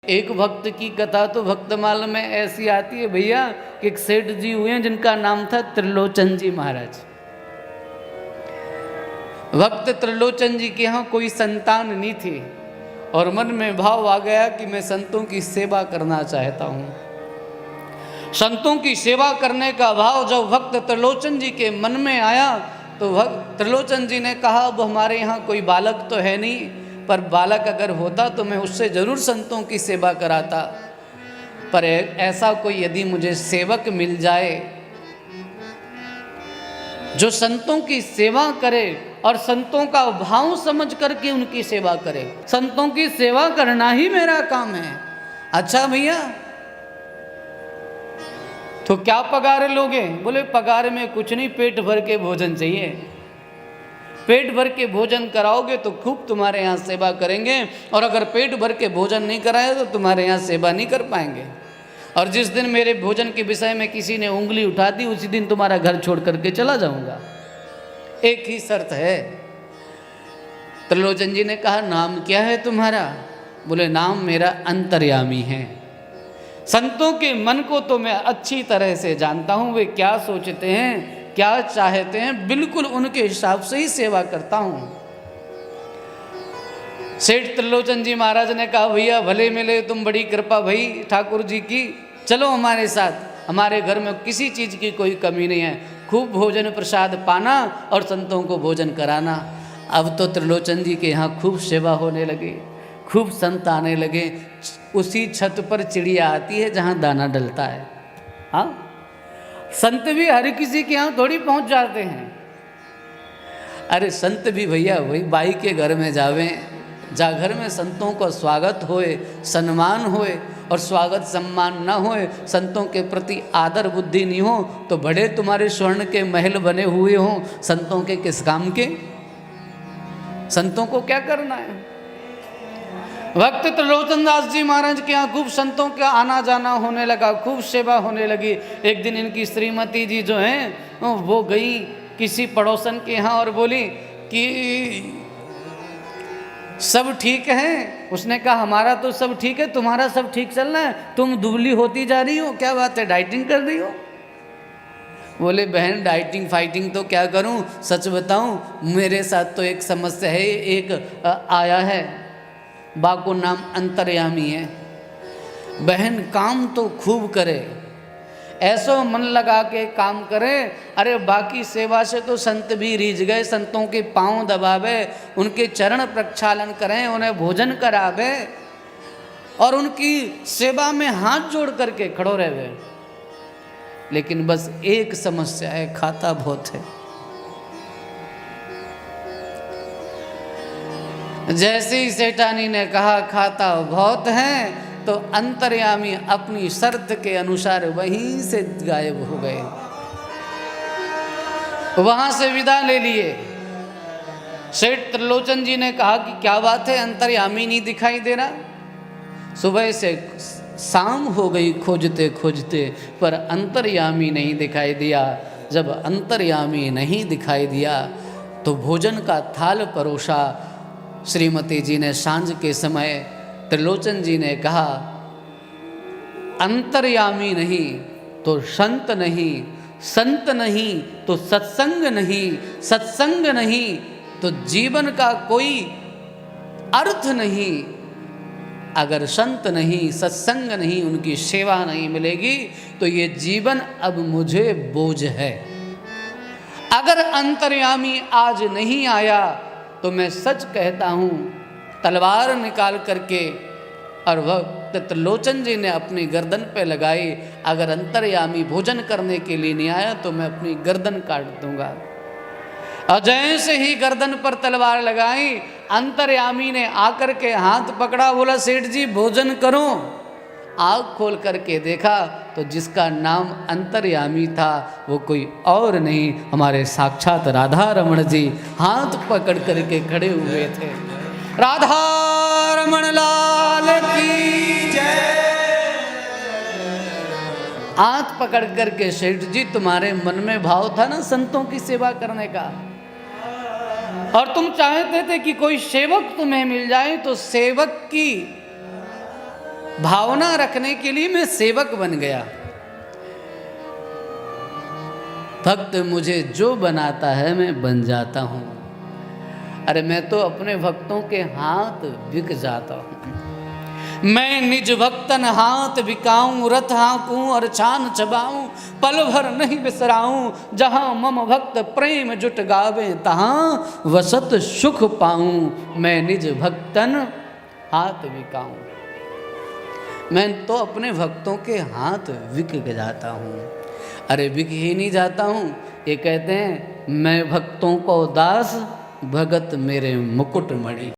एक भक्त की कथा तो भक्तमाल में ऐसी आती है भैया कि एक सेठ जी हुए हैं जिनका नाम था त्रिलोचन जी महाराज। भक्त त्रिलोचन जी के यहाँ कोई संतान नहीं थी और मन में भाव आ गया कि मैं संतों की सेवा करना चाहता हूँ। संतों की सेवा करने का भाव जब भक्त त्रिलोचन जी के मन में आया तो भक्त त्रिलोचन जी ने कहा, अब हमारे यहाँ कोई बालक तो है नहीं, पर बालक अगर होता तो मैं उससे जरूर संतों की सेवा कराता, पर ऐसा कोई यदि मुझे सेवक मिल जाए जो संतों की सेवा करे और संतों का भाव समझ करके उनकी सेवा करे। संतों की सेवा करना ही मेरा काम है। अच्छा भैया, तो क्या पगार लोगे? बोले पगार में कुछ नहीं, पेट भर के भोजन चाहिए। पेट भर के भोजन कराओगे तो खूब तुम्हारे यहाँ सेवा करेंगे, और अगर पेट भर के भोजन नहीं कराए तो तुम्हारे यहाँ सेवा नहीं कर पाएंगे। और जिस दिन मेरे भोजन के विषय में किसी ने उंगली उठा दी उसी दिन तुम्हारा घर छोड़ करके चला जाऊंगा। एक ही शर्त है। त्रिलोचन जी ने कहा, नाम क्या है तुम्हारा? बोले नाम मेरा अंतर्यामी है। संतों के मन को तो मैं अच्छी तरह से जानता हूँ, वे क्या सोचते हैं क्या चाहते हैं, बिल्कुल उनके हिसाब से ही सेवा करता हूँ। सेठ त्रिलोचन जी महाराज ने कहा, भैया भले मिले तुम, बड़ी कृपा भई ठाकुर जी की, चलो हमारे साथ, हमारे घर में किसी चीज़ की कोई कमी नहीं है, खूब भोजन प्रसाद पाना और संतों को भोजन कराना। अब तो त्रिलोचन जी के यहाँ खूब सेवा होने लगी, खूब संत आने लगे। उसी छत पर चिड़िया आती है जहाँ दाना डलता है। हाँ, संत भी हर किसी के यहाँ थोड़ी पहुँच जाते हैं। अरे संत भी भैया वही बाई के घर में जावें, जा घर में संतों का स्वागत होए, सम्मान होए, और स्वागत सम्मान न होए, संतों के प्रति आदर बुद्धि नहीं हो, तो बड़े तुम्हारे स्वर्ण के महल बने हुए हों, संतों के किस काम के? संतों को क्या करना है? भक्त त्रिलोचन दास जी महाराज के यहाँ खूब संतों का आना जाना होने लगा, खूब सेवा होने लगी। एक दिन इनकी श्रीमती जी जो हैं वो गई किसी पड़ोसन के यहाँ और बोली कि सब ठीक है? उसने कहा हमारा तो सब ठीक है, तुम्हारा सब ठीक चल रहा है, तुम दुबली होती जा रही हो, क्या बात है, डाइटिंग कर रही हो? बोले बहन डाइटिंग फाइटिंग तो क्या करूं, सच बताऊं मेरे साथ तो एक समस्या है। एक आया है, बा को नाम अंतर्यामी है। बहन काम तो खूब करे, ऐसो मन लगा के काम करे, अरे बाकी सेवा से तो संत भी रीझ गए, संतों के पांव दबावे, उनके चरण प्रक्षालन करें, उन्हें भोजन करावे और उनकी सेवा में हाथ जोड़ करके खड़ो रहे। लेकिन बस एक समस्या है, खाता बहुत है। जैसे ही सेठानी ने कहा खाता बहुत है, तो अंतर्यामी अपनी शर्त के अनुसार वहीं से गायब हो गए, वहां से विदा ले लिए। सेठ त्रिलोचन जी ने कहा कि क्या बात है, अंतर्यामी नहीं दिखाई दे रहा। सुबह से शाम हो गई खोजते खोजते, पर अंतर्यामी नहीं दिखाई दिया। जब अंतर्यामी नहीं दिखाई दिया तो भोजन का थाल परोसा। श्रीमती जी ने सांझ के समय त्रिलोचन जी ने कहा, अंतर्यामी नहीं तो संत नहीं, संत नहीं तो सत्संग नहीं, सत्संग नहीं तो जीवन का कोई अर्थ नहीं। अगर संत नहीं, सत्संग नहीं, उनकी सेवा नहीं मिलेगी तो ये जीवन अब मुझे बोझ है। अगर अंतर्यामी आज नहीं आया तो मैं सच कहता हूँ, तलवार निकाल करके, और वह त्रिलोचन जी ने अपनी गर्दन पे लगाई, अगर अंतर्यामी भोजन करने के लिए नहीं आया तो मैं अपनी गर्दन काट दूंगा। और जैसे ही गर्दन पर तलवार लगाई, अंतर्यामी ने आकर के हाथ पकड़ा, बोला सेठ जी भोजन करो। आँख खोल करके देखा तो जिसका नाम अंतर्यामी था वो कोई और नहीं, हमारे साक्षात राधा रमण जी हाथ पकड़ करके खड़े हुए थे। राधा रमण लाल की जय। हाथ पकड़ करके, सेठ जी तुम्हारे मन में भाव था ना संतों की सेवा करने का, और तुम चाहते थे कि कोई सेवक तुम्हें मिल जाए, तो सेवक की भावना रखने के लिए मैं सेवक बन गया। भक्त मुझे जो बनाता है मैं बन जाता हूँ। अरे मैं तो अपने भक्तों के हाथ बिक जाता हूँ। मैं निज भक्तन हाथ बिकाऊं, रथ हाँकूं और छान चबाऊं, पल भर नहीं बिसराऊं, जहाँ मम भक्त प्रेम जुट गावे तहाँ वसत सुख पाऊं। मैं निज भक्तन हाथ बिकाऊं, मैं तो अपने भक्तों के हाथ बिक जाता हूँ। अरे बिक ही नहीं जाता हूँ, ये कहते हैं मैं भक्तों को दास, भगत मेरे मुकुट मणि।